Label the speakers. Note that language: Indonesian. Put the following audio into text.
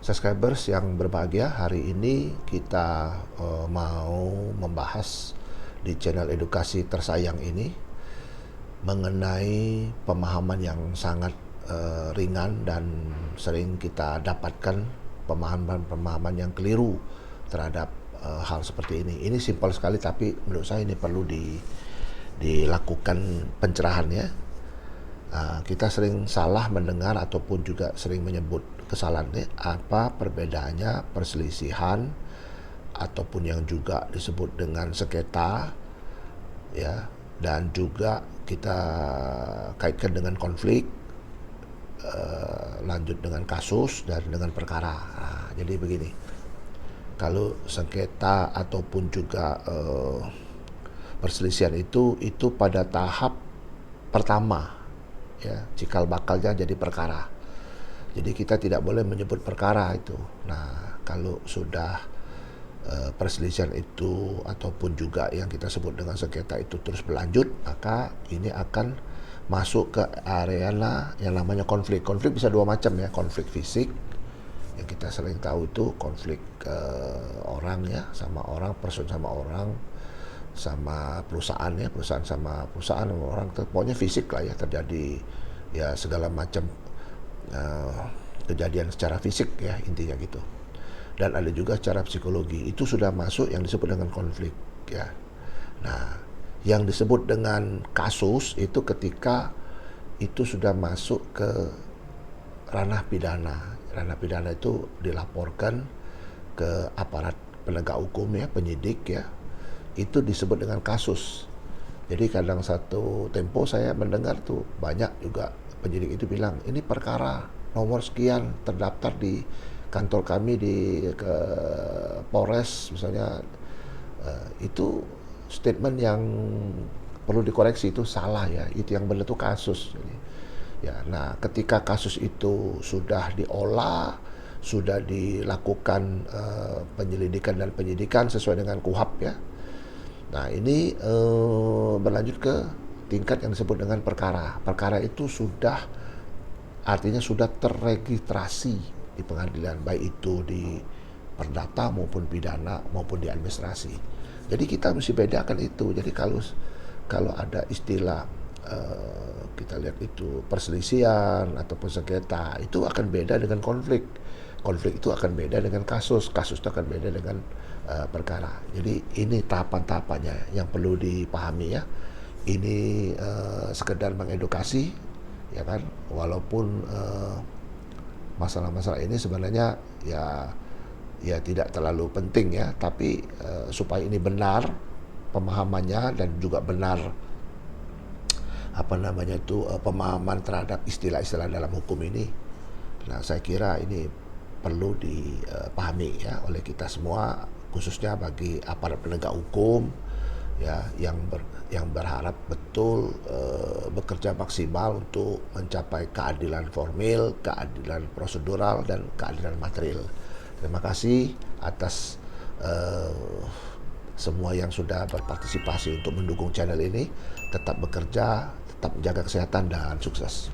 Speaker 1: Subscribers yang berbahagia, hari ini kita mau membahas di channel edukasi tersayang ini mengenai pemahaman yang sangat ringan dan sering kita dapatkan pemahaman-pemahaman yang keliru terhadap hal seperti ini. Ini simpel sekali, tapi menurut saya ini perlu dilakukan pencerahan ya. Kita sering salah mendengar ataupun juga sering menyebut kesalahan ini. Apa perbedaannya perselisihan ataupun yang juga disebut dengan sengketa ya, dan juga kita kaitkan dengan konflik, lanjut dengan kasus dan dengan perkara. Jadi begini, kalau sengketa ataupun juga perselisihan itu pada tahap pertama ya, cikal bakalnya jadi perkara. Jadi kita tidak boleh menyebut perkara itu. Nah, kalau sudah perselisihan itu ataupun juga yang kita sebut dengan sengketa itu terus berlanjut, maka ini akan masuk ke area yang namanya konflik. Konflik bisa dua macam ya, konflik fisik yang kita sering tahu itu konflik orang ya, sama orang, person sama orang, sama perusahaan ya, perusahaan sama perusahaan, orang, pokoknya fisik lah ya, terjadi ya segala macam kejadian secara fisik ya, intinya gitu. Dan ada juga secara psikologi, itu sudah masuk yang disebut dengan konflik ya. Nah, yang disebut dengan kasus itu ketika itu sudah masuk ke ranah pidana. Ranah pidana itu dilaporkan ke aparat penegak hukum ya, penyidik ya, itu disebut dengan kasus. Jadi kadang satu tempo saya mendengar tuh banyak juga penyidik itu bilang, ini perkara nomor sekian terdaftar di kantor kami di ke Polres misalnya. Itu statement yang perlu dikoreksi, itu salah ya, itu yang benar itu kasus. Jadi, ya, nah ketika kasus itu sudah diolah, sudah dilakukan penyelidikan dan penyidikan sesuai dengan KUHP ya. Nah ini berlanjut ke tingkat yang disebut dengan perkara. Perkara itu sudah, artinya sudah terregistrasi di pengadilan, baik itu di perdata maupun pidana maupun di administrasi. Jadi kita mesti bedakan itu. Jadi kalau ada istilah kita lihat itu perselisihan ataupun sengketa, itu akan beda dengan konflik. Konflik itu akan beda dengan kasus. Kasus itu akan beda dengan perkara. Jadi ini tahapan-tahapannya yang perlu dipahami ya. Ini sekedar mengedukasi ya kan, walaupun masalah-masalah ini sebenarnya ya tidak terlalu penting ya, tapi supaya ini benar pemahamannya dan juga benar pemahaman terhadap istilah-istilah dalam hukum ini. Nah, saya kira ini perlu dipahami ya oleh kita semua, khususnya bagi aparat penegak hukum ya, yang berharap betul bekerja maksimal untuk mencapai keadilan formil, keadilan prosedural, dan keadilan material. Terima kasih atas semua yang sudah berpartisipasi untuk mendukung channel ini. Tetap bekerja, tetap menjaga kesehatan, dan sukses.